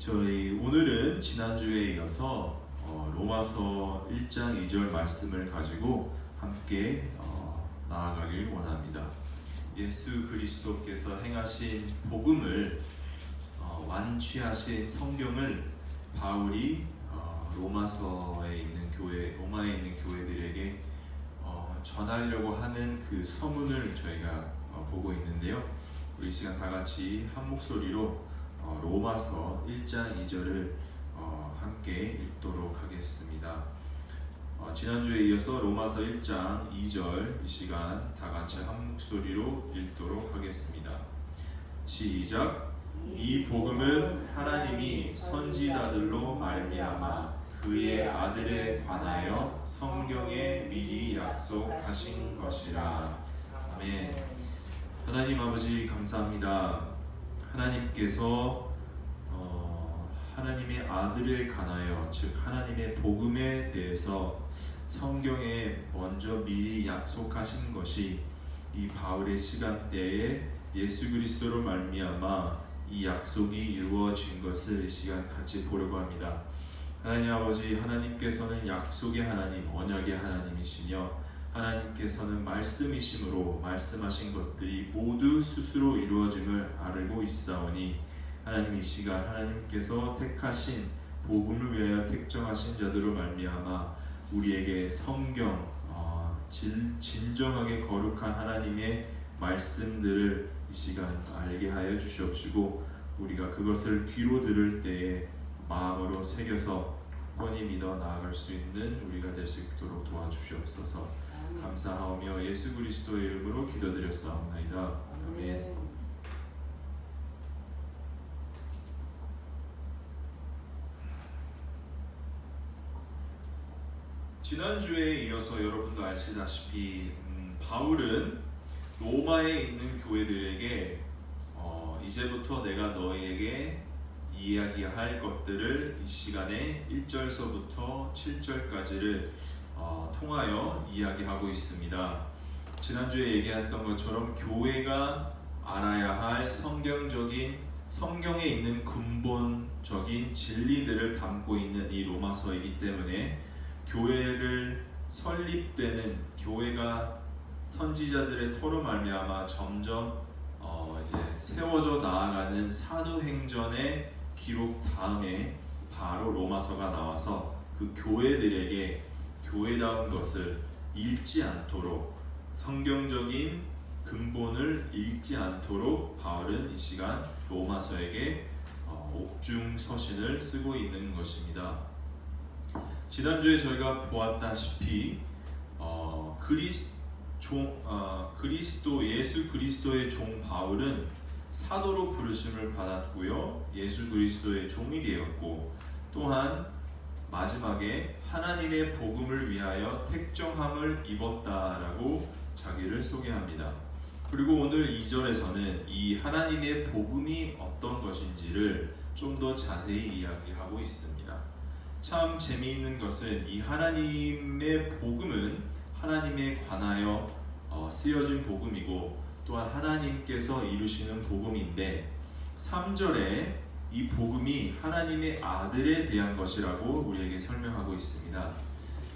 저희 오늘은 지난주에 이어서 로마서 1장 2절 말씀을 가지고 함께 나아가길 원합니다. 예수 그리스도께서 행하신 복음을 완취하신 성경을 바울이 로마에 있는 교회들에게 전하려고 하는 그 서문을 저희가 보고 있는데요. 우리 시간 다 같이 한 목소리로 로마서 1장 2절을 함께 읽도록 하겠습니다. 지난주에 이어서 로마서 1장 2절 이 시간 다 같이 한 목소리로 읽도록 하겠습니다. 시작. 이 복음은 하나님이 선지자들로 말미암아 그의 아들에 관하여 성경에 미리 약속하신 것이라. 아멘. 하나님 아버지 감사합니다. 하나님께서 하나님의 아들에 관하여 즉 하나님의 복음에 대해서 성경에 먼저 미리 약속하신 것이 이 바울의 시간대에 예수 그리스도로 말미암아 이 약속이 이루어진 것을 이 시간 같이 보려고 합니다. 하나님 아버지, 하나님께서는 약속의 하나님, 언약의 하나님이시며 하나님께서는 말씀이심으로 말씀하신 것들이 모두 스스로 이루어짐을 알고 있사오니 하나님 이 시간 하나님께서 택하신 복음을 위하여 택정하신 자들로 말미암아 우리에게 성경 진정하게 거룩한 하나님의 말씀들을 이 시간 알게 하여 주시옵시고 우리가 그것을 귀로 들을 때에 마음으로 새겨서 굳건히 믿어 나아갈 수 있는 우리가 될 수 있도록 도와주시옵소서. 감사하오며 예수 그리스도의 이름으로 기도드렸사옵나이다. 아멘. 지난주에 이어서 여러분도 아시다시피 바울은 로마에 있는 교회들에게 이제부터 내가 너희에게 이야기할 것들을 이 시간에 1절서부터 7절까지를 통하여 이야기하고 있습니다. 지난주에 얘기했던 것처럼 교회가 알아야 할 성경에 있는 근본적인 진리들을 담고 있는 이 로마서이기 때문에 교회를 설립되는 교회가 선지자들의 터로 말미암아 점점 이제 세워져 나아가는 사도행전의 기록 다음에 바로 로마서가 나와서 그 교회들에게 교회다운 것을 잃지 않도록 성경적인 근본을 잃지 않도록 바울은 이 시간 로마서에게 옥중서신을 쓰고 있는 것입니다. 지난주에 저희가 보았다시피 예수 그리스도의 종 바울은 사도로 부르심을 받았고요. 예수 그리스도의 종이 되었고 또한 마지막에 하나님의 복음을 위하여 택정함을 입었다라고 자기를 소개합니다. 그리고 오늘 2절에서는 이 하나님의 복음이 어떤 것인지를 좀 더 자세히 이야기하고 있습니다. 참 재미있는 것은 이 하나님의 복음은 하나님에 관하여 쓰여진 복음이고 또한 하나님께서 이루시는 복음인데 3절에 이 복음이 하나님의 아들에 대한 것이라고 우리에게 설명하고 있습니다.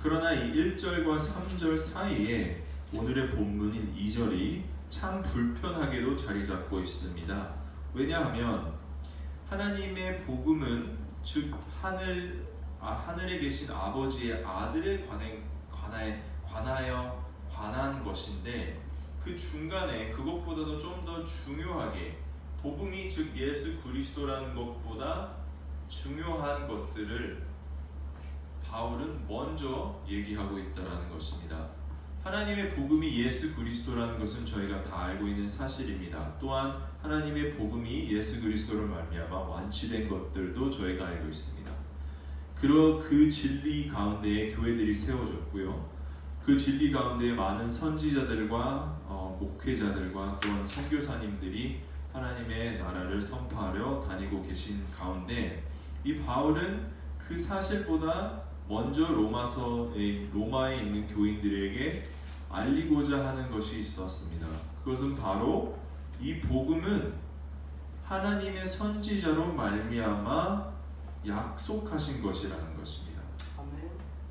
그러나 이 1절과 3절 사이에 오늘의 본문인 2절이 참 불편하게도 자리 잡고 있습니다. 왜냐하면 하나님의 복음은 즉 하늘에 계신 아버지의 아들에 관한 것인데 그 중간에 그것보다도 좀 더 중요하게 복음이 즉 예수 그리스도라는 것보다 중요한 것들을 바울은 먼저 얘기하고 있다는 것입니다. 하나님의 복음이 예수 그리스도라는 것은 저희가 다 알고 있는 사실입니다. 또한 하나님의 복음이 예수 그리스도로 말미암아 완치된 것들도 저희가 알고 있습니다. 그 진리 가운데에 교회들이 세워졌고요. 그 진리 가운데 많은 선지자들과 목회자들과 또한 선교사님들이 하나님의 나라를 선포하려 다니고 계신 가운데 이 바울은 그 사실보다 먼저 로마에 있는 교인들에게 알리고자 하는 것이 있었습니다. 그것은 바로 이 복음은 하나님의 선지자로 말미암아 약속하신 것이라는 것입니다. 아멘.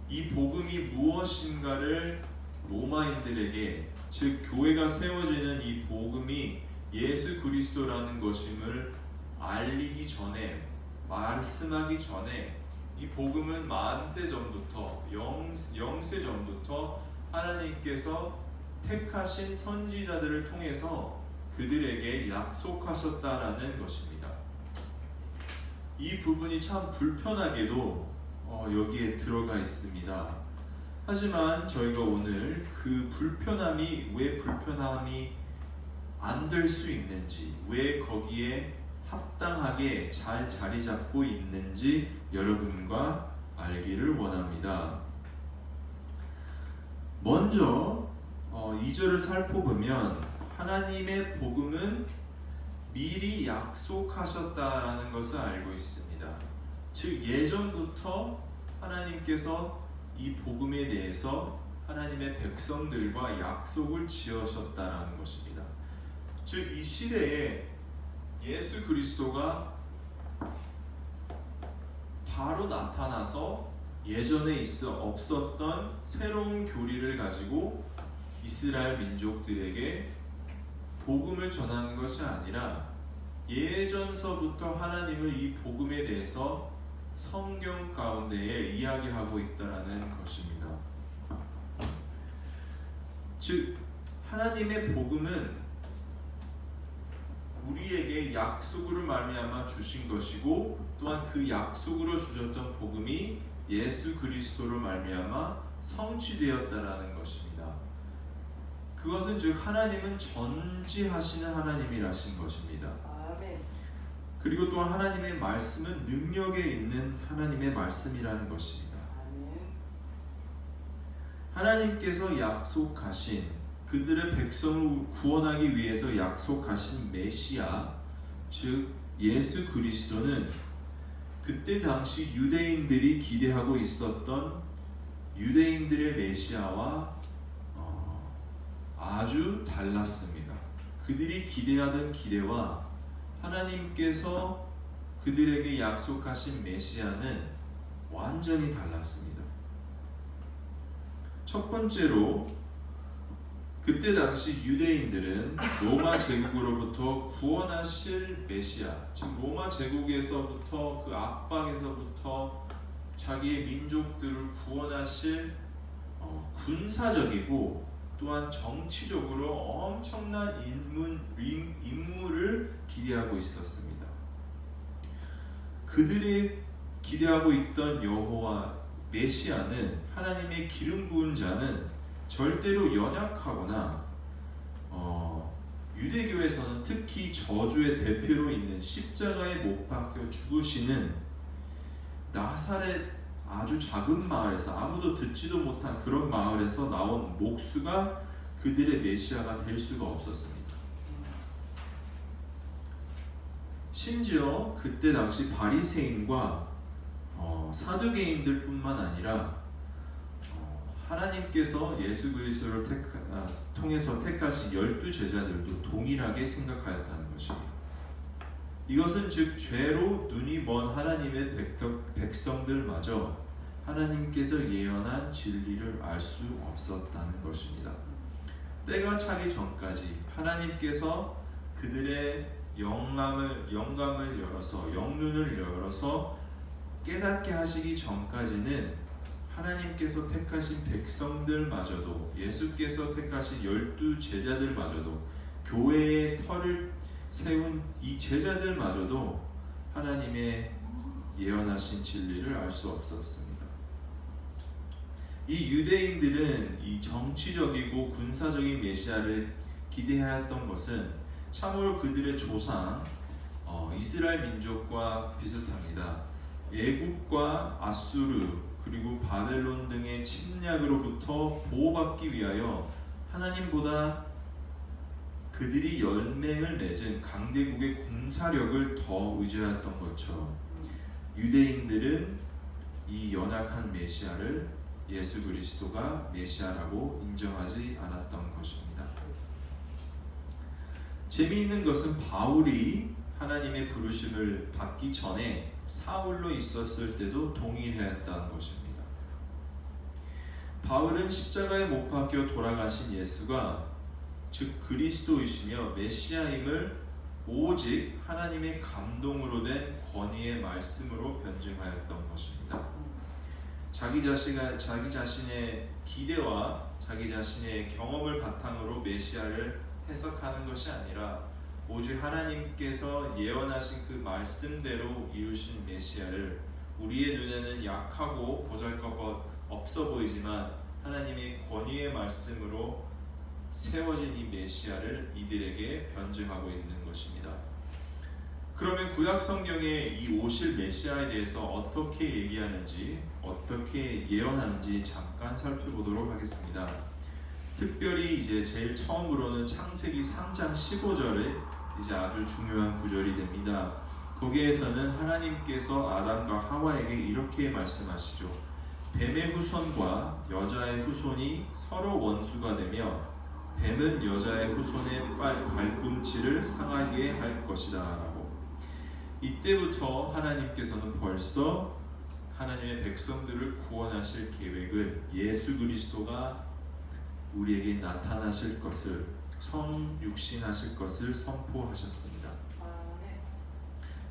이 복음이 무엇인가를 로마인들에게, 즉 교회가 세워지는 이 복음이 예수 그리스도라는 것임을 알리기 전에, 말씀하기 전에, 이 복음은 만세 전부터, 영세 전부터 하나님께서 택하신 선지자들을 통해서 그들에게 약속하셨다라는 것입니다. 이 부분이 참 불편하게도 여기에 들어가 있습니다. 하지만 저희가 오늘 그 불편함이 왜 불편함이 안 될 수 있는지, 왜 거기에 합당하게 잘 자리 잡고 있는지 여러분과 알기를 원합니다. 먼저 2절을 살펴보면 하나님의 복음은 미리 약속하셨다라는 것을 알고 있습니다. 즉 예전부터 하나님께서 이 복음에 대해서 하나님의 백성들과 약속을 지으셨다라는 것입니다. 즉 이 시대에 예수 그리스도가 바로 나타나서 예전에 없었던 새로운 교리를 가지고 이스라엘 민족들에게 복음을 전하는 것이 아니라 예전서부터 하나님을 이 복음에 대해서 성경 가운데에 이야기하고 있다라는 것입니다. 즉 하나님의 복음은 우리에게 약속으로 말미암아 주신 것이고, 또한 그 약속으로 주셨던 복음이 예수 그리스도로 말미암아 성취되었다라는 것입니다. 그것은 즉 하나님은 전지하시는 하나님이라신 것입니다. 아멘. 그리고 또한 하나님의 말씀은 능력에 있는 하나님의 말씀이라는 것입니다. 아멘. 하나님께서 약속하신, 그들의 백성을 구원하기 위해서 약속하신 메시아, 즉 예수 그리스도는 그때 당시 유대인들이 기대하고 있었던 유대인들의 메시아와 아주 달랐습니다. 그들이 기대하던 기대와 하나님께서 그들에게 약속하신 메시아는 완전히 달랐습니다. 첫 번째로 그때 당시 유대인들은 로마 제국으로부터 구원하실 메시아, 즉 로마 제국에서부터 그 압박에서부터 자기의 민족들을 구원하실 군사적이고 또한 정치적으로 엄청난 임무를 기대하고 있었습니다. 그들이 기대하고 있던 여호와 메시아는, 하나님의 기름 부은 자는 절대로 연약하거나 유대교에서는 특히 저주의 대표로 있는 십자가에 못 박혀 죽으시는 나사렛 아주 작은 마을에서 아무도 듣지도 못한 그런 마을에서 나온 목수가 그들의 메시아가 될 수가 없었습니다. 심지어 그때 당시 바리새인과 사두개인들 뿐만 아니라 하나님께서 예수 그리스도를 통해서 택하신 12제자들도 동일하게 생각하였다는 것입니다. 이것은 즉 죄로 눈이 먼 하나님의 백성들마저 하나님께서 예언한 진리를 알 수 없었다는 것입니다. 때가 차기 전까지 하나님께서 그들의 영감을 열어서, 영눈을 열어서 깨닫게 하시기 전까지는 하나님께서 택하신 백성들마저도, 예수께서 택하신 12제자들마저도, 교회의 터를 세운 이 제자들마저도 하나님의 예언하신 진리를 알 수 없었습니다. 이 유대인들은 이 정치적이고 군사적인 메시아를 기대하였던 것은 참으로 그들의 조상 이스라엘 민족과 비슷합니다. 애굽과 아수르 그리고 바벨론 등의 침략으로부터 보호받기 위하여 하나님보다 그들이 연맹을 맺은 강대국의 군사력을 더 의지했던 것처럼 유대인들은 이 연약한 메시아를 예수 그리스도가 메시아라고 인정하지 않았던 것입니다. 재미있는 것은 바울이 하나님의 부르심을 받기 전에 사울로 있었을 때도 동일했다는 것입니다. 바울은 십자가에 못 박혀 돌아가신 예수가 즉 그리스도이시며 메시아임을 오직 하나님의 감동으로 된 권위의 말씀으로 변증하였던 것입니다. 자기 자신의 기대와 자기 자신의 경험을 바탕으로 메시아를 해석하는 것이 아니라 오직 하나님께서 예언하신 그 말씀대로 이루신 메시아를 우리의 눈에는 약하고 보잘것 없어 보이지만 하나님의 권위의 말씀으로 세워진 이 메시아를 이들에게 변증하고 있는 것입니다. 그러면 구약 성경의 이 오실 메시아에 대해서 어떻게 얘기하는지, 어떻게 예언하는지 잠깐 살펴보도록 하겠습니다. 특별히 이제 제일 처음으로는 창세기 3장 15절에 이제 아주 중요한 구절이 됩니다. 거기에서는 하나님께서 아담과 하와에게 이렇게 말씀하시죠. 뱀의 후손과 여자의 후손이 서로 원수가 되며 뱀은 여자의 후손의 발꿈치를 상하게 할 것이다 라고. 이때부터 하나님께서는 벌써 하나님의 백성들을 구원하실 계획을 예수 그리스도가 우리에게 나타나실 것을 성육신하실 것을 선포하셨습니다.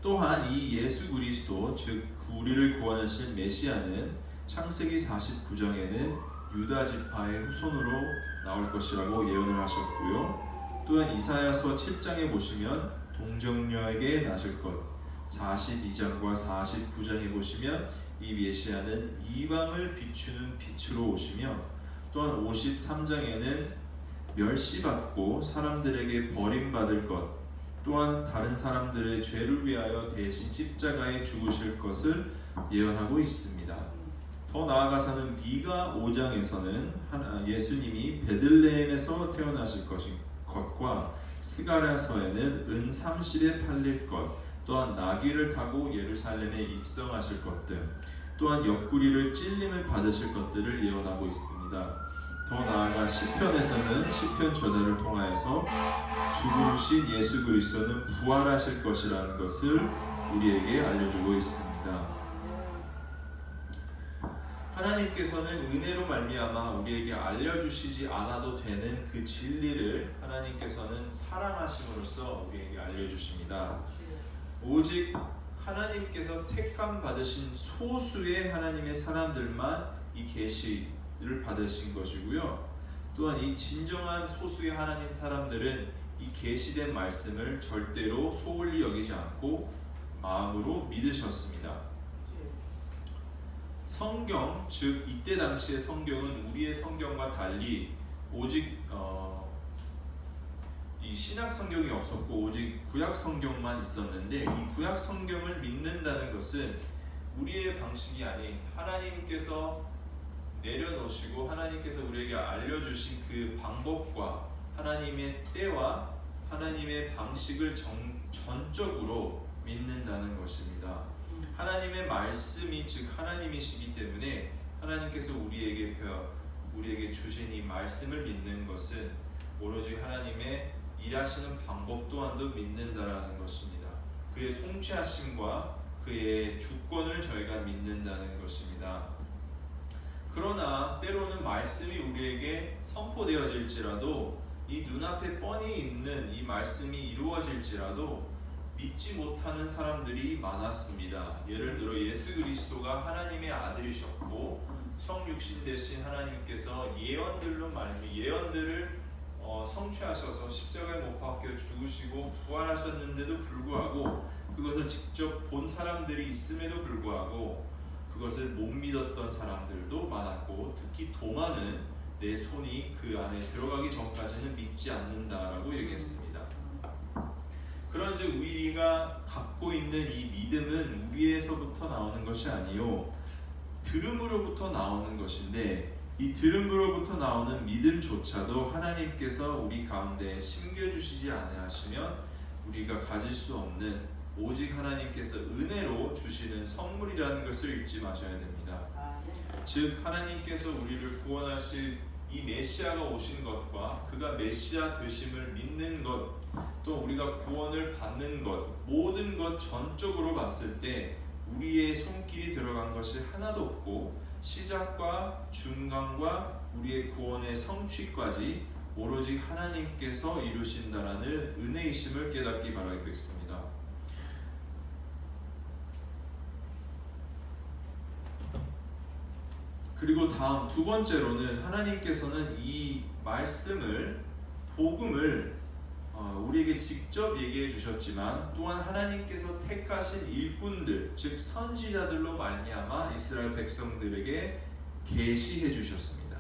또한 이 예수 그리스도 즉 우리를 구원하실 메시아는 창세기 49장에는 유다 지파의 후손으로 나올 것이라고 예언을 하셨고요. 또한 이사야서 7장에 보시면 동정녀에게 나실 것, 42장과 49장에 보시면 이 메시아는 이방을 비추는 빛으로 오시며 또한 53장에는 멸시받고 사람들에게 버림받을 것, 또한 다른 사람들의 죄를 위하여 대신 십자가에 죽으실 것을 예언하고 있습니다. 더 나아가서는 미가 5장에서는 예수님이 베들레헴에서 태어나실 것과 스가랴서에는 은 30에 팔릴 것, 또한 나귀를 타고 예루살렘에 입성하실 것들, 또한 옆구리를 찔림을 받으실 것들을 예언하고 있습니다. 더 나아가 시편에서는 시편 저자를 통하여서 죽으신 예수 그리스도는 부활하실 것이라는 것을 우리에게 알려주고 있습니다. 하나님께서는 은혜로 말미암아 우리에게 알려주시지 않아도 되는 그 진리를 하나님께서는 사랑하심으로써 우리에게 알려주십니다. 오직 하나님께서 택감 받으신 소수의 하나님의 사람들만 이 계시를 받으신 것이고요. 또한 이 진정한 소수의 하나님 사람들은 이 계시된 말씀을 절대로 소홀히 여기지 않고 마음으로 믿으셨습니다. 성경, 즉 이때 당시의 성경은 우리의 성경과 달리 오직 이 신약 성경이 없었고 오직 구약 성경만 있었는데 이 구약 성경을 믿는다는 것은 우리의 방식이 아닌 하나님께서 내려놓으시고 하나님께서 우리에게 알려주신 그 방법과 하나님의 때와 하나님의 방식을 전적으로 믿는다는 것입니다. 하나님의 말씀이 즉 하나님이시기 때문에 하나님께서 우리에게 주신 이 말씀을 믿는 것은 오로지 하나님의 일하시는 방법 또한도 믿는다라는 것입니다. 그의 통치하심과 그의 주권을 저희가 믿는다는 것입니다. 그러나 때로는 말씀이 우리에게 선포되어질지라도 이 눈앞에 뻔히 있는 이 말씀이 이루어질지라도 믿지 못하는 사람들이 많았습니다. 예를 들어 예수 그리스도가 하나님의 아들이셨고 성육신 되신 하나님께서 예언들을 성취하셔서 십자가에 못 박혀 죽으시고 부활하셨는데도 불구하고 그것을 직접 본 사람들이 있음에도 불구하고 그것을 못 믿었던 사람들도 많았고 특히 도마는 내 손이 그 안에 들어가기 전까지는 믿지 않는다라고 얘기했습니다. 그런즉 우리가 갖고 있는 이 믿음은 우리에서부터 나오는 것이 아니요 들음으로부터 나오는 것인데 이 들음으로부터 나오는 믿음조차도 하나님께서 우리 가운데 심겨주시지 아니하시면 우리가 가질 수 없는 오직 하나님께서 은혜로 주시는 선물이라는 것을 잊지 마셔야 됩니다. 즉 하나님께서 우리를 구원하실 이 메시아가 오신 것과 그가 메시아 되심을 믿는 것 또 우리가 구원을 받는 것 모든 것 전적으로 봤을 때 우리의 손길이 들어간 것이 하나도 없고 시작과 중간과 우리의 구원의 성취까지 오로지 하나님께서 이루신다라는 은혜이심을 깨닫기 바라겠습니다. 그리고 다음 두 번째로는 하나님께서는 이 말씀을 복음을 우리에게 직접 얘기해 주셨지만 또한 하나님께서 택하신 일꾼들 즉 선지자들로 말미암아 이스라엘 백성들에게 계시해 주셨습니다.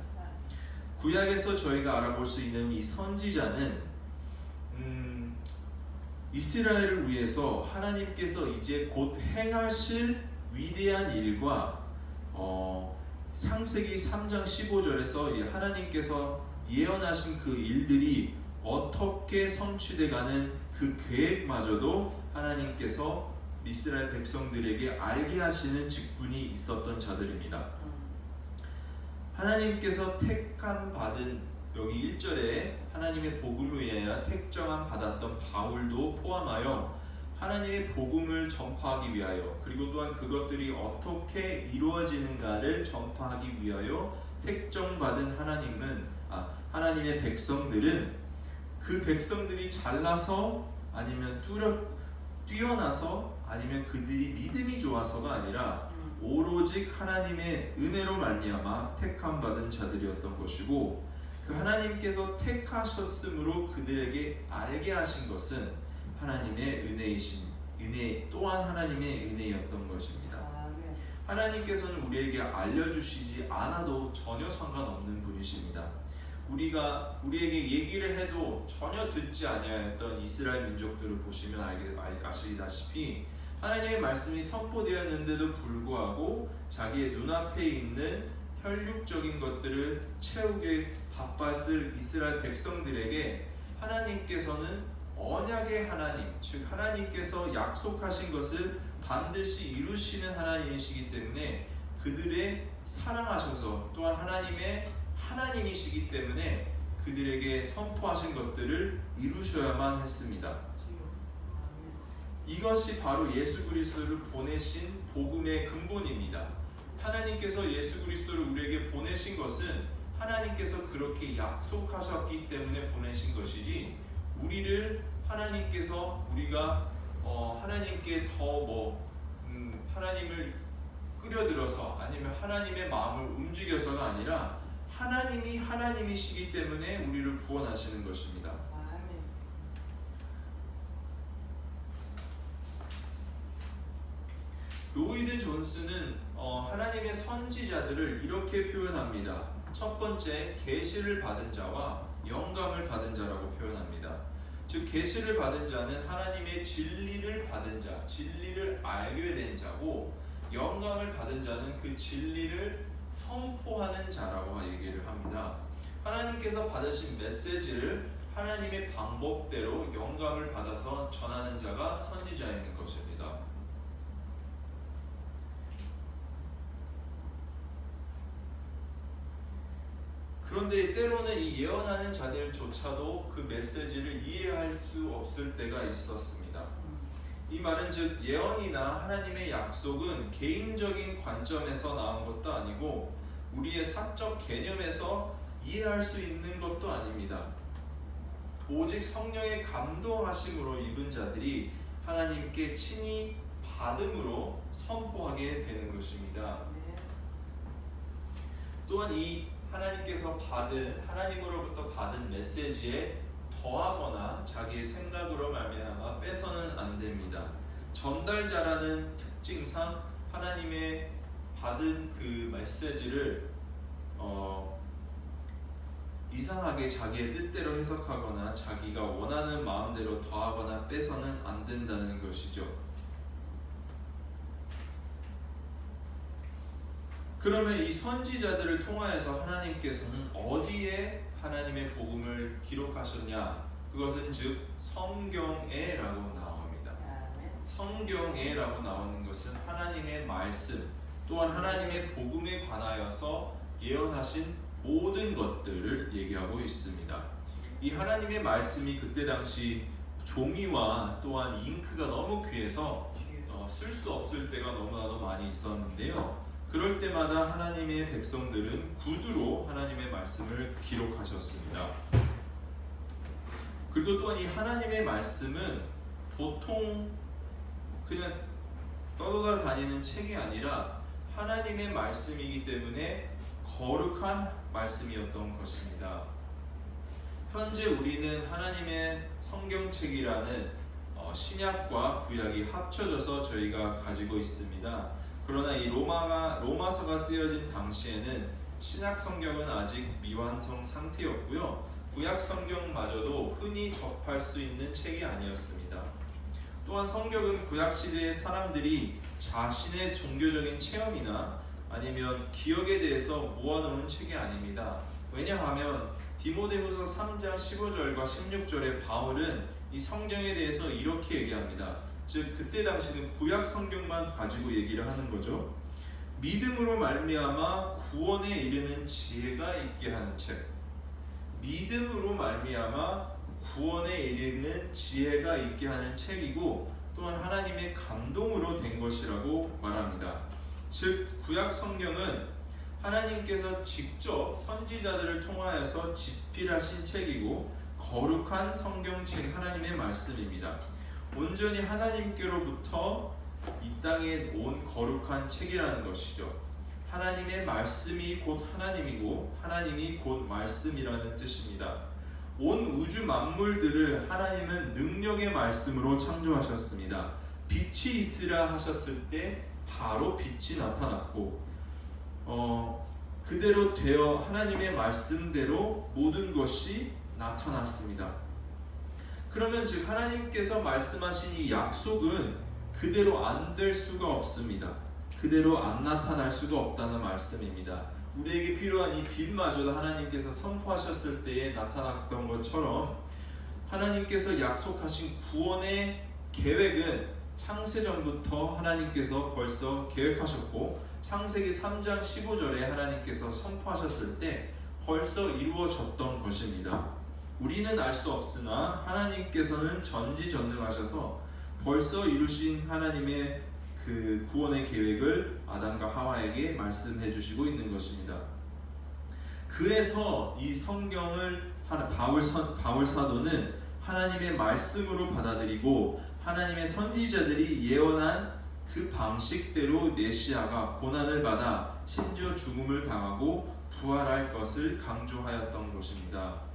구약에서 저희가 알아볼 수 있는 이 선지자는 이스라엘을 위해서 하나님께서 이제 곧 행하실 위대한 일과 창세기 3장 15절에서 하나님께서 예언하신 그 일들이 어떻게 성취돼가는 그 계획마저도 하나님께서 이스라엘 백성들에게 알게 하시는 직분이 있었던 자들입니다. 하나님께서 택함 받은 여기 1절에 하나님의 복음을 위하여 택정함 받았던 바울도 포함하여 하나님의 복음을 전파하기 위하여 그리고 또한 그것들이 어떻게 이루어지는가를 전파하기 위하여 택정받은 하나님의 백성들은 그 백성들이 잘나서 아니면 뛰어나서 아니면 그들이 믿음이 좋아서가 아니라 오로지 하나님의 은혜로 말미암아 택함 받은 자들이었던 것이고 그 하나님께서 택하셨으므로 그들에게 알게 하신 것은 하나님의 은혜 또한 하나님의 은혜였던 것입니다. 하나님께서는 우리에게 알려주시지 않아도 전혀 상관없는 분이십니다. 우리에게 얘기를 해도 전혀 듣지 아니하였던 이스라엘 민족들을 보시면 아시다시피 하나님의 말씀이 선포되었는데도 불구하고 자기의 눈앞에 있는 혈육적인 것들을 채우게 바빴을 이스라엘 백성들에게 하나님께서는 언약의 하나님, 즉 하나님께서 약속하신 것을 반드시 이루시는 하나님이시기 때문에 그들의 사랑하셔서 또한 하나님이시기 때문에 그들에게 선포하신 것들을 이루셔야만 했습니다. 이것이 바로 예수 그리스도를 보내신 복음의 근본입니다. 하나님께서 예수 그리스도를 우리에게 보내신 것은 하나님께서 그렇게 약속하셨기 때문에 보내신 것이지 우리가 하나님께 하나님을 끌어들여서 아니면 하나님의 마음을 움직여서가 아니라 하나님이 하나님이시기 때문에 우리를 구원하시는 것입니다. 로이드 존스는 하나님의 선지자들을 이렇게 표현합니다. 첫 번째, 계시를 받은 자와 영감을 받은 자라고 표현합니다. 즉 계시를 받은 자는 하나님의 진리를 받은 자, 진리를 알게 된 자고 영감을 받은 자는 그 진리를 선포하는 자라고 얘기를 합니다. 하나님께서 받으신 메시지를 하나님의 방법대로 영감을 받아서 전하는 자가 선지자인 것입니다. 그런데 때로는 이 예언하는 자들조차도 그 메시지를 이해할 수 없을 때가 있었습니다. 이 말은 즉 예언이나 하나님의 약속은 개인적인 관점에서 나온 것도 아니고 우리의 사적 개념에서 이해할 수 있는 것도 아닙니다. 오직 성령의 감동하심으로 입은 자들이 하나님께 친히 받음으로 선포하게 되는 것입니다. 또한 이 하나님으로부터 받은 메시지에 더하거나 자기의 생각으로 말미암아 빼서는 안 됩니다. 전달자라는 특징상 하나님의 받은 그 메시지를 이상하게 자기의 뜻대로 해석하거나 자기가 원하는 마음대로 더하거나 빼서는 안 된다는 것이죠. 그러면 이 선지자들을 통하여서 하나님께서는 어디에 하나님의 복음을 기록하셨냐? 그것은 즉 성경에라고 나옵니다. 성경에라고 나오는 것은 하나님의 말씀 또한 하나님의 복음에 관하여서 예언하신 모든 것들을 얘기하고 있습니다. 이 하나님의 말씀이 그때 당시 종이와 또한 잉크가 너무 귀해서 쓸 수 없을 때가 너무나도 많이 있었는데요. 그럴 때마다 하나님의 백성들은 구두로 하나님의 말씀을 기록하셨습니다. 그리고 또한 이 하나님의 말씀은 보통 그냥 떠돌아다니는 책이 아니라 하나님의 말씀이기 때문에 거룩한 말씀이었던 것입니다. 현재 우리는 하나님의 성경책이라는 신약과 구약이 합쳐져서 저희가 가지고 있습니다. 그러나 이 로마서가 쓰여진 당시에는 신약 성경은 아직 미완성 상태였고요. 구약 성경마저도 흔히 접할 수 있는 책이 아니었습니다. 또한 성경은 구약 시대의 사람들이 자신의 종교적인 체험이나 아니면 기억에 대해서 모아놓은 책이 아닙니다. 왜냐하면 디모데후서 3장 15절과 16절에 바울은 이 성경에 대해서 이렇게 얘기합니다. 즉 그때 당시는 구약 성경만 가지고 얘기를 하는 거죠. 믿음으로 말미암아 구원에 이르는 지혜가 있게 하는 책. 믿음으로 말미암아 구원에 이르는 지혜가 있게 하는 책이고 또한 하나님의 감동으로 된 것이라고 말합니다. 즉 구약 성경은 하나님께서 직접 선지자들을 통하여서 집필하신 책이고 거룩한 성경책 하나님의 말씀입니다. 온전히 하나님께로부터 이 땅에 온 거룩한 책이라는 것이죠. 하나님의 말씀이 곧 하나님이고 하나님이 곧 말씀이라는 뜻입니다. 온 우주 만물들을 하나님은 능력의 말씀으로 창조하셨습니다. 빛이 있으라 하셨을 때 바로 빛이 나타났고 그대로 되어 하나님의 말씀대로 모든 것이 나타났습니다. 그러면 즉 하나님께서 말씀하신 이 약속은 그대로 안 될 수가 없습니다. 그대로 안 나타날 수가 없다는 말씀입니다. 우리에게 필요한 이 빛마저도 하나님께서 선포하셨을 때에 나타났던 것처럼 하나님께서 약속하신 구원의 계획은 창세전부터 하나님께서 벌써 계획하셨고 창세기 3장 15절에 하나님께서 선포하셨을 때 벌써 이루어졌던 것입니다. 우리는 알 수 없으나 하나님께서는 전지전능하셔서 벌써 이루신 하나님의 그 구원의 계획을 아담과 하와에게 말씀해 주시고 있는 것입니다. 그래서 이 성경을 바울 사도는 하나님의 말씀으로 받아들이고 하나님의 선지자들이 예언한 그 방식대로 메시아가 고난을 받아 심지어 죽음을 당하고 부활할 것을 강조하였던 것입니다.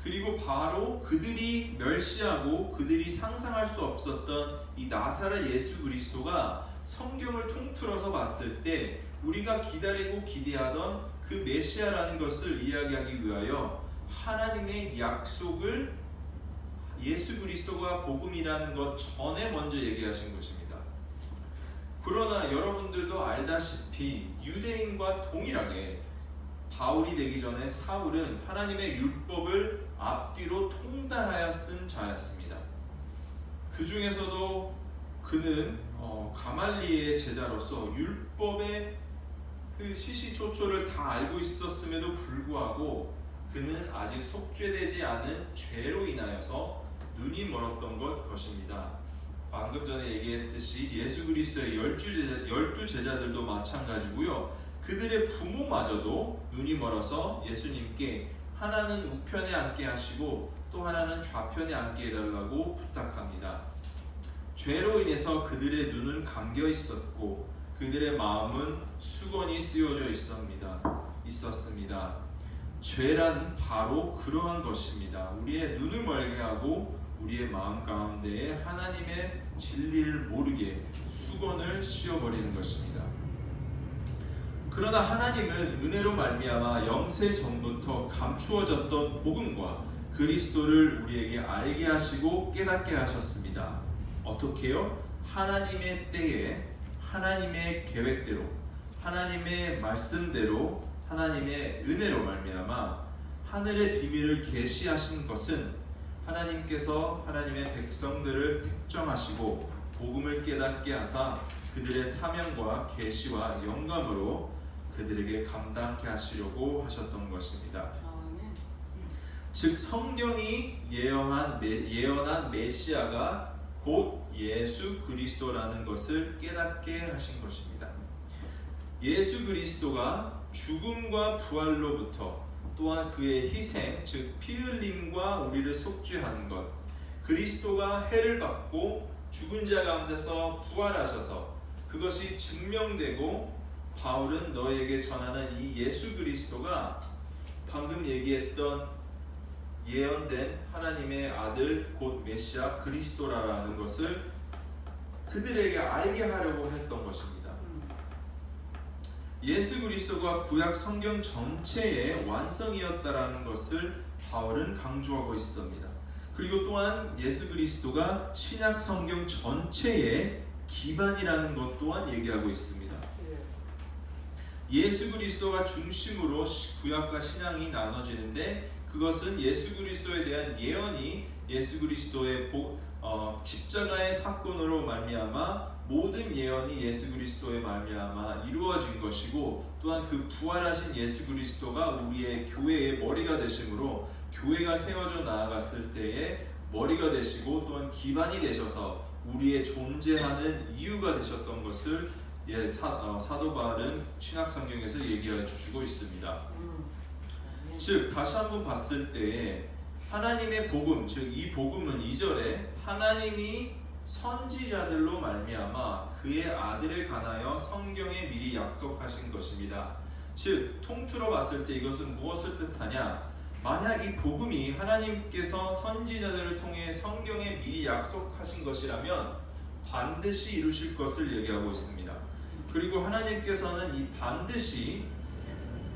그리고 바로 그들이 멸시하고 그들이 상상할 수 없었던 이 나사렛 예수 그리스도가 성경을 통틀어서 봤을 때 우리가 기다리고 기대하던 그 메시아라는 것을 이야기하기 위하여 하나님의 약속을 예수 그리스도가 복음이라는 것 전에 먼저 얘기하신 것입니다. 그러나 여러분들도 알다시피 유대인과 동일하게 바울이 되기 전에 사울은 하나님의 율법을 앞뒤로 통달하여 쓴 자였습니다. 그 중에서도 그는 가말리의 제자로서 율법의 그 시시초초를 다 알고 있었음에도 불구하고 그는 아직 속죄되지 않은 죄로 인하여서 눈이 멀었던 것입니다. 방금 전에 얘기했듯이 예수 그리스도의 12제자들도 마찬가지고요. 그들의 부모마저도 눈이 멀어서 예수님께 하나는 우편에 앉게 하시고 또 하나는 좌편에 앉게 해달라고 부탁합니다. 죄로 인해서 그들의 눈은 감겨 있었고 그들의 마음은 수건이 쓰여져 있었습니다. 죄란 바로 그러한 것입니다. 우리의 눈을 멀게 하고 우리의 마음 가운데에 하나님의 진리를 모르게 수건을 씌워버리는 것입니다. 그러나 하나님은 은혜로 말미암아 영세 전부터 감추어졌던 복음과 그리스도를 우리에게 알게 하시고 깨닫게 하셨습니다. 어떻게요? 하나님의 때에 하나님의 계획대로 하나님의 말씀대로 하나님의 은혜로 말미암아 하늘의 비밀을 계시하신 것은 하나님께서 하나님의 백성들을 택정하시고 복음을 깨닫게 하사 그들의 사명과 계시와 영감으로 그들에게 감당케 하시려고 하셨던 것입니다. 즉 성경이 예언한 메시아가 곧 예수 그리스도라는 것을 깨닫게 하신 것입니다. 예수 그리스도가 죽음과 부활로부터 또한 그의 희생, 즉 피 흘림과 우리를 속죄한 것, 그리스도가 해를 받고 죽은 자 가운데서 부활하셔서 그것이 증명되고 바울은 너에게 전하는 이 예수 그리스도가 방금 얘기했던 예언된 하나님의 아들 곧 메시아 그리스도라는 것을 그들에게 알게 하려고 했던 것입니다. 예수 그리스도가 구약 성경 전체의 완성이었다라는 것을 바울은 강조하고 있습니다. 그리고 또한 예수 그리스도가 신약 성경 전체의 기반이라는 것 또한 얘기하고 있습니다. 예수 그리스도가 중심으로 구약과 신약이 나눠지는데 그것은 예수 그리스도에 대한 예언이 예수 그리스도의 십자가의 사건으로 말미암아 모든 예언이 예수 그리스도의 말미암아 이루어진 것이고 또한 그 부활하신 예수 그리스도가 우리의 교회의 머리가 되심으로 교회가 세워져 나아갔을 때에 머리가 되시고 또한 기반이 되셔서 우리의 존재하는 이유가 되셨던 것을 사도 바울은 신약 성경에서 얘기해 주시고 있습니다. 즉 다시 한번 봤을 때에 하나님의 복음, 즉 이 복음은 2절에 하나님이 선지자들로 말미암아 그의 아들에 관하여 성경에 미리 약속하신 것입니다. 즉 통틀어 봤을 때 이것은 무엇을 뜻하냐? 만약 이 복음이 하나님께서 선지자들을 통해 성경에 미리 약속하신 것이라면 반드시 이루실 것을 얘기하고 있습니다. 그리고 하나님께서는 이 반드시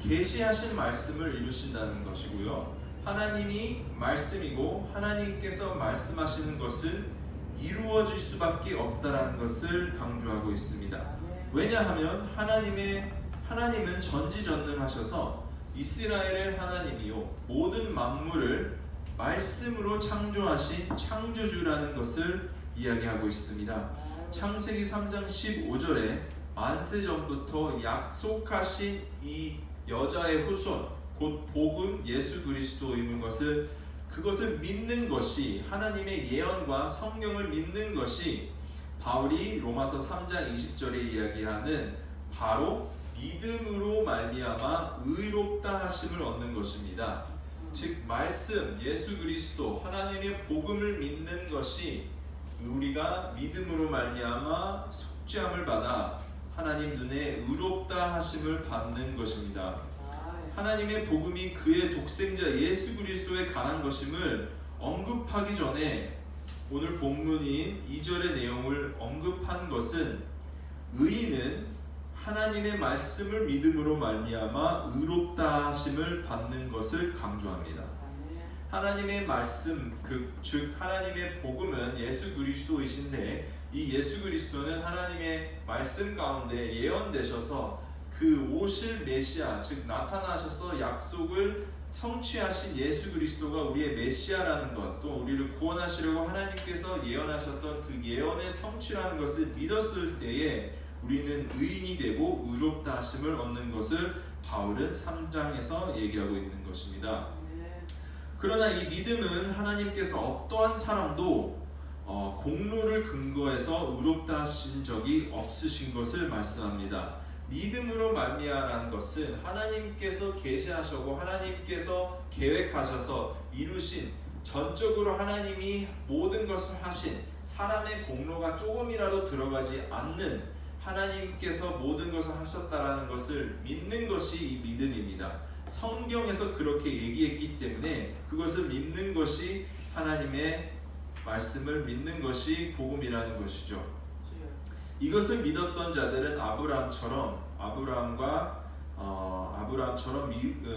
계시하신 말씀을 이루신다는 것이고요. 하나님이 말씀이고 하나님께서 말씀하시는 것은 이루어질 수밖에 없다라는 것을 강조하고 있습니다. 왜냐하면 하나님은 전지전능하셔서 이스라엘의 하나님이요 모든 만물을 말씀으로 창조하신 창조주라는 것을 이야기하고 있습니다. 창세기 3장 15절에 만세 전부터 약속하신 이 여자의 후손 곧 복음 예수 그리스도인 것을 그것을 믿는 것이 하나님의 예언과 성경을 믿는 것이 바울이 로마서 3장 20절에 이야기하는 바로 믿음으로 말미암아 의롭다 하심을 얻는 것입니다. 즉 말씀 예수 그리스도 하나님의 복음을 믿는 것이 우리가 믿음으로 말미암아 속죄함을 받아 하나님 눈에 의롭다 하심을 받는 것입니다. 하나님의 복음이 그의 독생자 예수 그리스도에 관한 것임을 언급하기 전에 오늘 본문인 2절의 내용을 언급한 것은 의인은 하나님의 말씀을 믿음으로 말미암아 의롭다 하심을 받는 것을 강조합니다. 하나님의 말씀 즉 하나님의 복음은 예수 그리스도이신데 이 예수 그리스도는 하나님의 말씀 가운데 예언되셔서 그 오실 메시아 즉 나타나셔서 약속을 성취하신 예수 그리스도가 우리의 메시아라는 것, 또 우리를 구원하시려고 하나님께서 예언하셨던 그 예언의 성취라는 것을 믿었을 때에 우리는 의인이 되고 의롭다 하심을 얻는 것을 바울은 3장에서 얘기하고 있는 것입니다. 그러나 이 믿음은 하나님께서 어떠한 사람도 공로를 근거해서 의롭다 하신 적이 없으신 것을 말씀합니다. 믿음으로 말미암아라는 것은 하나님께서 계시하시고 하나님께서 계획하셔서 이루신 전적으로 하나님이 모든 것을 하신 사람의 공로가 조금이라도 들어가지 않는 하나님께서 모든 것을 하셨다라는 것을 믿는 것이 이 믿음입니다. 성경에서 그렇게 얘기했기 때문에 그것을 믿는 것이 하나님의 말씀을 믿는 것이 복음이라는 것이죠. 이것을 믿었던 자들은 아브라함처럼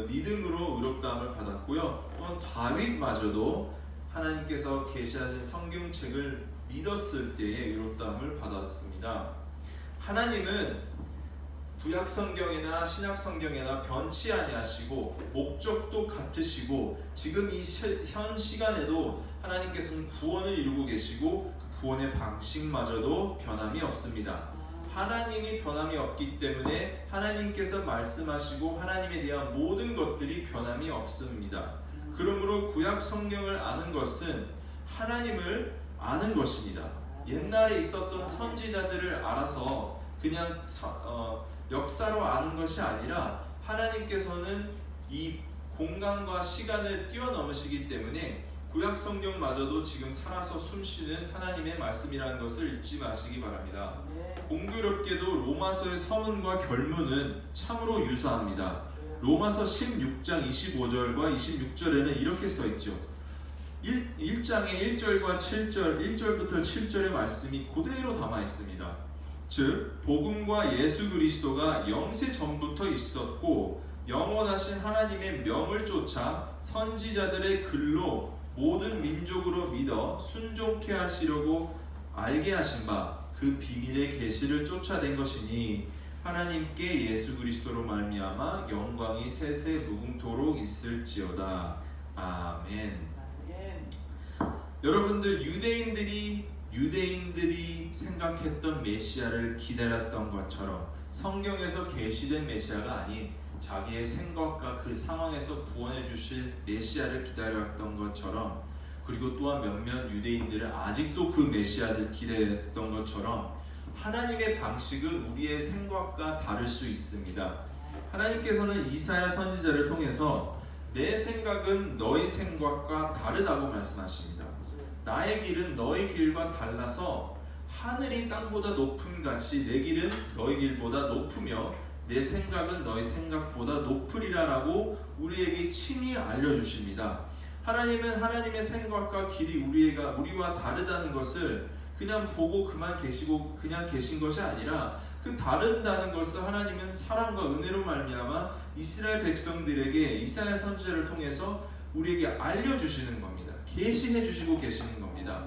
믿음으로 의롭다함을 받았고요. 또한 다윗마저도 하나님께서 계시하신 성경책을 믿었을 때에 의롭다함을 받았습니다. 하나님은 구약 성경이나 신약 성경이나 변치 아니하시고 목적도 같으시고 지금 이 현 시간에도 하나님께서는 구원을 이루고 계시고 그 구원의 방식마저도 변함이 없습니다. 하나님이 변함이 없기 때문에 하나님께서 말씀하시고 하나님에 대한 모든 것들이 변함이 없습니다. 그러므로 구약 성경을 아는 것은 하나님을 아는 것입니다. 옛날에 있었던 선지자들을 알아서 그냥 역사로 아는 것이 아니라 하나님께서는 이 공간과 시간을 뛰어넘으시기 때문에 구약 성경마저도 지금 살아서 숨쉬는 하나님의 말씀이라는 것을 잊지 마시기 바랍니다. 공교롭게도 로마서의 서문과 결문은 참으로 유사합니다. 로마서 16장 25절과 26절에는 이렇게 써있죠. 1장의 1절과 7절, 1절부터 7절의 말씀이 그대로 담아있습니다. 즉 복음과 예수 그리스도가 영세 전부터 있었고 영원하신 하나님의 명을 쫓아 선지자들의 글로 모든 민족으로 믿어 순종케 하시려고 알게 하신 바 그 비밀의 계시를 쫓아낸 것이니 하나님께 예수 그리스도로 말미암아 영광이 세세 무궁토록 있을지어다. 아멘. 여러분들 유대인들이 생각했던 메시아를 기다렸던 것처럼 성경에서 계시된 메시아가 아닌 자기의 생각과 그 상황에서 구원해 주실 메시아를 기다렸던 것처럼, 그리고 또한 몇몇 유대인들은 아직도 그 메시아를 기다렸던 것처럼 하나님의 방식은 우리의 생각과 다를 수 있습니다. 하나님께서는 이사야 선지자를 통해서 내 생각은 너희 생각과 다르다고 말씀하십니다. 나의 길은 너희 길과 달라서 하늘이 땅보다 높음 같이 내 길은 너희 길보다 높으며 내 생각은 너희 생각보다 높으리라 라고 우리에게 친히 알려주십니다. 하나님은 하나님의 생각과 길이 우리와 다르다는 것을 그냥 보고 그만 계시고 그냥 계신 것이 아니라 그 다른다는 것을 하나님은 사랑과 은혜로 말미암아 이스라엘 백성들에게 이사야 선지자를 통해서 우리에게 알려주시는 겁니다. 계시해 주시고 계시는 겁니다.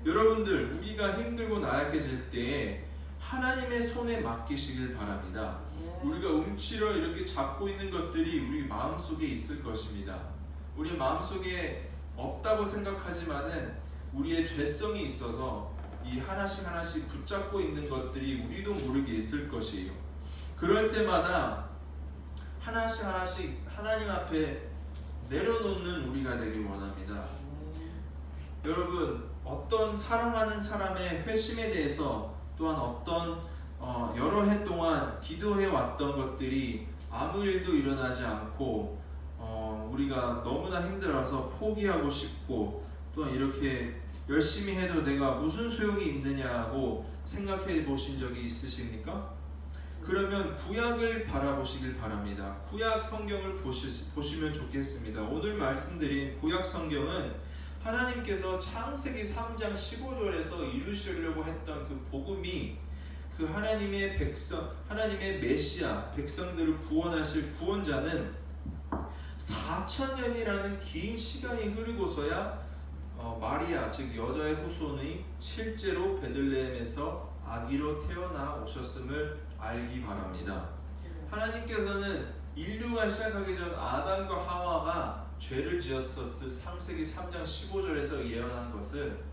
여러분들, 우리가 힘들고 나약해질 때 하나님의 손에 맡기시길 바랍니다. 우리가 움츠려 이렇게 잡고 있는 것들이 우리 마음속에 있을 것입니다. 우리 마음속에 없다고 생각하지만은 우리의 죄성이 있어서 이 하나씩 붙잡고 있는 것들이 우리도 모르게 있을 것이에요. 그럴 때마다 하나씩 하나님 앞에 내려놓는 우리가 되길 원합니다. 여러분, 어떤 사랑하는 사람의 회심에 대해서 또한 어떤 여러 해 동안 기도해 왔던 것들이 아무 일도 일어나지 않고 우리가 너무나 힘들어서 포기하고 싶고 또한 이렇게 열심히 해도 내가 무슨 소용이 있느냐고 생각해 보신 적이 있으십니까? 그러면 구약을 바라보시길 바랍니다. 구약 성경을 보시면 좋겠습니다. 오늘 말씀드린 구약 성경은 하나님께서 창세기 3장 15절에서 이루시려고 했던 그 복음이 그 하나님의 백성, 하나님의 메시아, 백성들을 구원하실 구원자는 4,000년이라는 긴 시간이 흐르고서야 마리아, 즉 여자의 후손이 실제로 베들레헴에서 아기로 태어나 오셨음을 알기 바랍니다. 하나님께서는 인류가 시작하기 전 아담과 하와가 죄를 지었었을 창세기 3장 15절에서 예언한 것을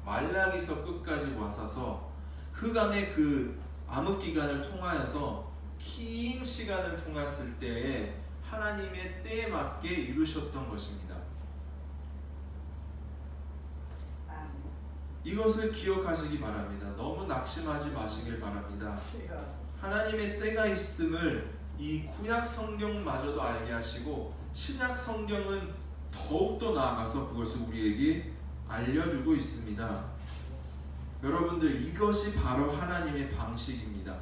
말라기서 끝까지 와서서 흑암의 그 암흑기간을 통하여서 긴 시간을 통했을 때에 하나님의 때에 맞게 이루셨던 것입니다. 이것을 기억하시기 바랍니다. 너무 낙심하지 마시길 바랍니다. 하나님의 때가 있음을 이 구약 성경마저도 알게 하시고 신약 성경은 더욱더 나아가서 그것을 우리에게 알려주고 있습니다. 여러분들, 이것이 바로 하나님의 방식입니다.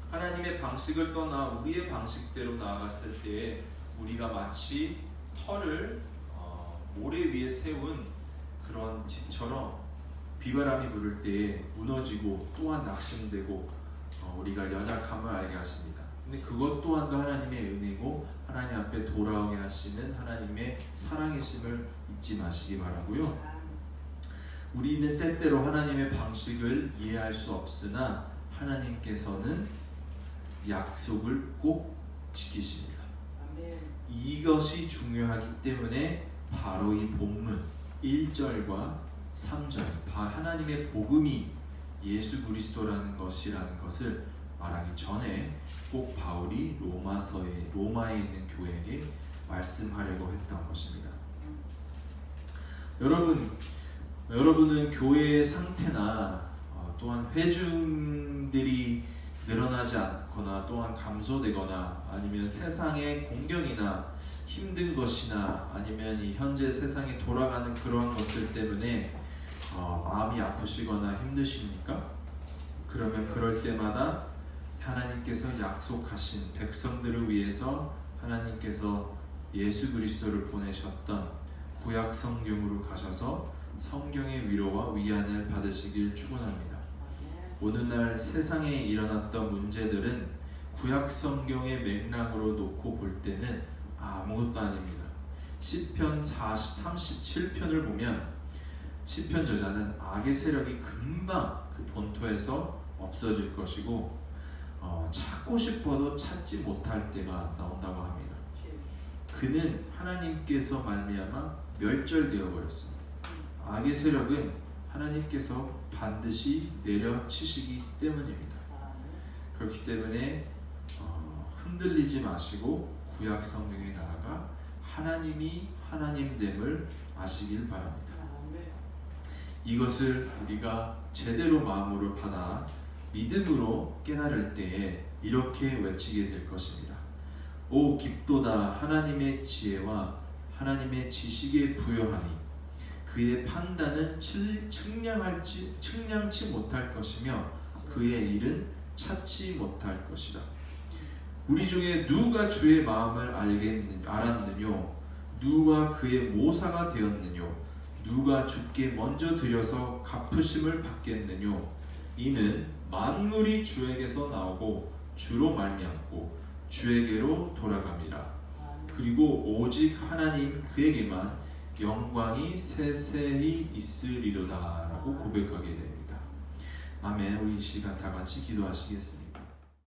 하나님의 방식을 떠나 우리의 방식대로 나아갔을 때 우리가 마치 터를 모래 위에 세운 그런 집처럼 비바람이 불을 때 무너지고 또한 낙심되고 우리가 연약함을 알게 하십니다. 근데 그것 또한도 하나님의 은혜고 하나님 앞에 돌아오게 하시는 하나님의 사랑이심을 잊지 마시기 바라고요. 우리는 때때로 하나님의 방식을 이해할 수 없으나 하나님께서는 약속을 꼭 지키십니다. 이것이 중요하기 때문에 바로 이 본문 1절과 3절 하나님의 복음이 예수 그리스도라는 것이라는 것을 말하기 전에 꼭 바울이 로마에 있는 교회에게 말씀하려고 했던 것입니다. 여러분은 교회의 상태나 또한 회중들이 늘어나지 않거나 또한 감소되거나 아니면 세상의 공경이나 힘든 것이나 아니면 이 현재 세상이 돌아가는 그러한 것들 때문에 마음이 아프시거나 힘드십니까? 그러면 그럴 때마다 하나님께서 약속하신 백성들을 위해서 하나님께서 예수 그리스도를 보내셨던 구약 성경으로 가셔서 성경의 위로와 위안을 받으시길 축원합니다. 오늘날 세상에 일어났던 문제들은 구약 성경의 맥락으로 놓고 볼 때는 아무것도 아닙니다. 시편 37편을 보면 시편 저자는 악의 세력이 금방 그 본토에서 없어질 것이고 찾고 싶어도 찾지 못할 때가 나온다고 합니다. 그는 하나님께서 말미암아 멸절되어 버렸습니다. 악의 세력은 하나님께서 반드시 내려치시기 때문입니다. 그렇기 때문에 흔들리지 마시고 구약 성경에 나아가 하나님이 하나님됨을 아시길 바랍니다. 이것을 우리가 제대로 마음으로 받아 믿음으로 깨달을 때에 이렇게 외치게 될 것입니다. 오 깊도다 하나님의 지혜와 하나님의 지식에 부여하니 그의 판단은 측량치 못할 것이며 그의 일은 찾지 못할 것이다. 우리 중에 누가 주의 마음을 알았느뇨? 누가 그의 모사가 되었느뇨? 누가 주께 먼저 드려서 갚으심을 받겠느뇨? 이는 만물이 주에게서 나오고 주로 말미암고 주에게로 돌아갑니다. 그리고 오직 하나님 그에게만 영광이 세세히 있으리로다 라고 고백하게 됩니다. 아멘. 우리 이 시간 다 같이 기도하시겠습니다.